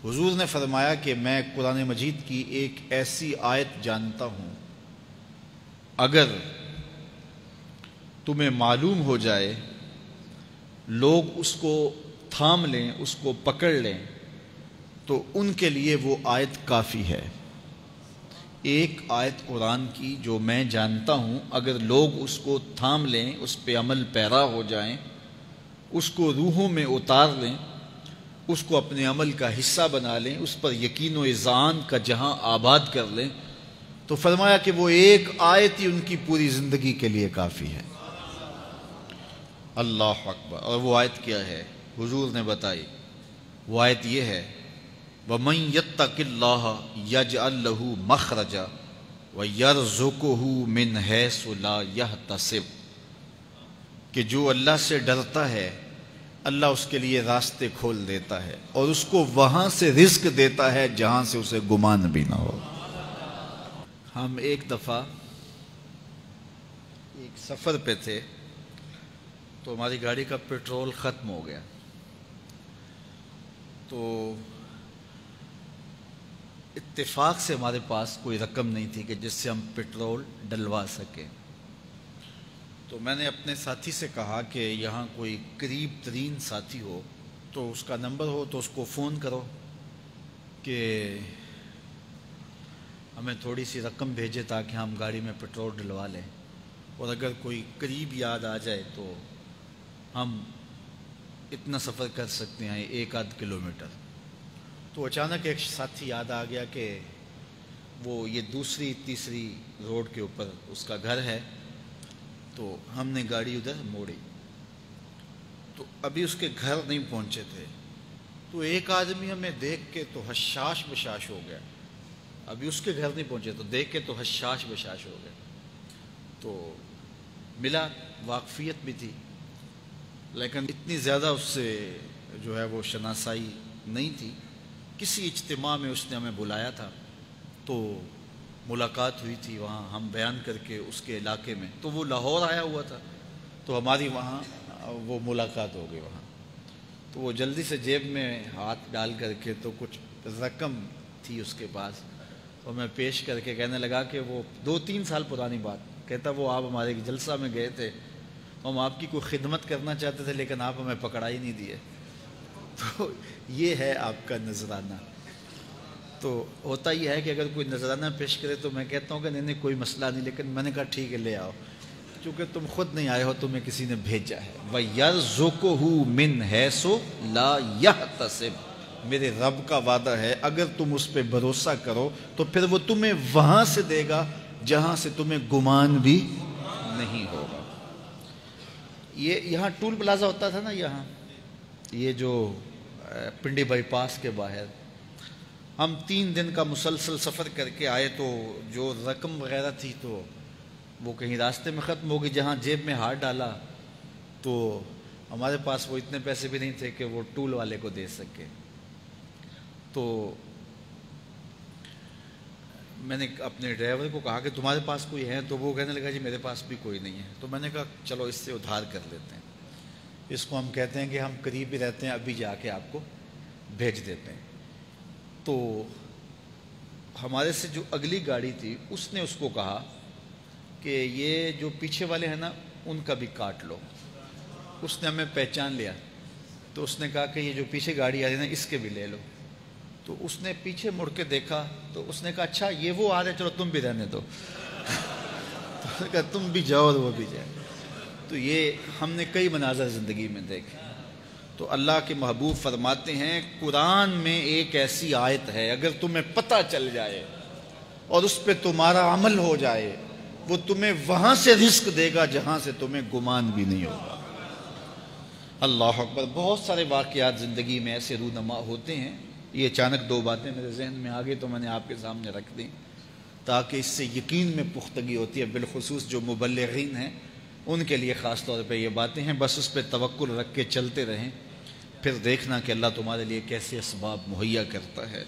حضور نے فرمایا کہ میں قرآن مجید کی ایک ایسی آیت جانتا ہوں، اگر تمہیں معلوم ہو جائے، لوگ اس کو تھام لیں، اس کو پکڑ لیں، تو ان کے لیے وہ آیت کافی ہے۔ ایک آیت قرآن کی جو میں جانتا ہوں، اگر لوگ اس کو تھام لیں، اس پہ عمل پیرا ہو جائیں، اس کو روحوں میں اتار لیں، اس کو اپنے عمل کا حصہ بنا لیں، اس پر یقین و اذعان کا جہاں آباد کر لیں، تو فرمایا کہ وہ ایک آیت ہی ان کی پوری زندگی کے لیے کافی ہے۔ اللہ اکبر۔ اور وہ آیت کیا ہے؟ حضور نے بتائی، وہ آیت یہ ہے، وَمَن يَتَّقِ اللَّهَ يَجْعَل لَّهُ مَخْرَجًا وَيَرْزُقْهُ مِنْ حَيْثُ لَا يَحْتَسِبُ، کہ جو اللہ سے ڈرتا ہے اللہ اس کے لیے راستے کھول دیتا ہے اور اس کو وہاں سے رزق دیتا ہے جہاں سے اسے گمان بھی نہ ہو۔ ہم ایک دفعہ ایک سفر پہ تھے تو ہماری گاڑی کا پیٹرول ختم ہو گیا، تو اتفاق سے ہمارے پاس کوئی رقم نہیں تھی کہ جس سے ہم پیٹرول ڈلوا سکیں۔ تو میں نے اپنے ساتھی سے کہا کہ یہاں کوئی قریب ترین ساتھی ہو تو اس کا نمبر ہو تو اس کو فون کرو کہ ہمیں تھوڑی سی رقم بھیجے تاکہ ہم گاڑی میں پیٹرول ڈلوا لیں، اور اگر کوئی قریب یاد آ جائے تو ہم اتنا سفر کر سکتے ہیں، 1-8 کلومیٹر۔ تو اچانک ایک ساتھی یاد آ گیا کہ وہ یہ دوسری تیسری روڈ کے اوپر اس کا گھر ہے، تو ہم نے گاڑی ادھر موڑی، تو ابھی اس کے گھر نہیں پہنچے تھے، تو ایک آدمی ہمیں دیکھ کے تو حشاش بشاش ہو گیا۔ ابھی اس کے گھر نہیں پہنچے تو دیکھ کے تو حشاش بشاش ہو گیا۔ تو ملا، واقفیت بھی تھی، لیکن اتنی زیادہ اس سے جو ہے وہ شناسائی نہیں تھی۔ کسی اجتماع میں اس نے ہمیں بلایا تھا تو ملاقات ہوئی تھی وہاں، ہم بیان کر کے اس کے علاقے میں، تو وہ لاہور آیا ہوا تھا تو ہماری وہاں وہ ملاقات ہو گئی وہاں۔ تو وہ جلدی سے جیب میں ہاتھ ڈال کر کے تو کچھ رقم تھی اس کے پاس، اور میں پیش کر کے کہنے لگا کہ وہ 2-3 سال پرانی بات، کہتا وہ آپ ہمارے جلسہ میں گئے تھے، ہم آپ کی کوئی خدمت کرنا چاہتے تھے لیکن آپ ہمیں پکڑا ہی نہیں دیے۔ تو یہ ہے آپ کا نذرانہ۔ تو ہوتا یہ ہے کہ اگر کوئی نذرانہ پیش کرے تو میں کہتا ہوں کہ نہیں کوئی مسئلہ نہیں، لیکن میں نے کہا ٹھیک ہے لے آؤ، کیونکہ تم خود نہیں آئے ہو، تمہیں کسی نے بھیجا ہے۔ وَيَرْزُقُهُ مِنْ حَيْثُ لَا يَحْتَسِبُ، میرے رب کا وعدہ ہے اگر تم اس پہ بھروسہ کرو تو پھر وہ تمہیں وہاں سے دے گا جہاں سے تمہیں گمان بھی نہیں ہوگا۔ یہ یہاں ٹول پلازا ہوتا تھا نا، یہاں یہ جو پنڈی بائی پاس کے باہر، ہم 3 دن کا مسلسل سفر کر کے آئے، تو جو رقم وغیرہ تھی تو وہ کہیں راستے میں ختم ہو گئی۔ جہاں جیب میں ہاتھ ڈالا تو ہمارے پاس وہ اتنے پیسے بھی نہیں تھے کہ وہ ٹول والے کو دے سکے۔ تو میں نے اپنے ڈرائیور کو کہا کہ تمہارے پاس کوئی ہے؟ تو وہ کہنے لگا جی میرے پاس بھی کوئی نہیں ہے۔ تو میں نے کہا چلو اس سے ادھار کر لیتے ہیں، اس کو ہم کہتے ہیں کہ ہم قریب ہی رہتے ہیں، ابھی جا کے آپ کو بھیج دیتے ہیں۔ تو ہمارے سے جو اگلی گاڑی تھی اس نے اس کو کہا کہ یہ جو پیچھے والے ہیں نا ان کا بھی کاٹ لو۔ اس نے ہمیں پہچان لیا، تو اس نے کہا کہ یہ جو پیچھے گاڑی آ رہی ہے نا اس کے بھی لے لو۔ تو اس نے پیچھے مڑ کے دیکھا تو اس نے کہا اچھا یہ وہ آ رہے، چلو تم بھی رہنے دو۔ تو اس نے کہا تم بھی جاؤ اور وہ بھی جائے۔ تو یہ ہم نے کئی مناظر زندگی میں دیکھے۔ تو اللہ کے محبوب فرماتے ہیں قرآن میں ایک ایسی آیت ہے اگر تمہیں پتہ چل جائے اور اس پہ تمہارا عمل ہو جائے، وہ تمہیں وہاں سے رزق دے گا جہاں سے تمہیں گمان بھی نہیں ہوگا۔ اللہ اکبر۔ بہت سارے واقعات زندگی میں ایسے رونما ہوتے ہیں۔ یہ اچانک 2 باتیں میرے ذہن میں آ گئی تو میں نے آپ کے سامنے رکھ دیں تاکہ اس سے یقین میں پختگی ہوتی ہے، بالخصوص جو مبلغین ہیں ان کے لیے خاص طور پہ یہ باتیں ہیں۔ بس اس پہ توکل رکھ کے چلتے رہیں، پھر دیکھنا کہ اللہ تمہارے لیے کیسے اسباب مہیا کرتا ہے۔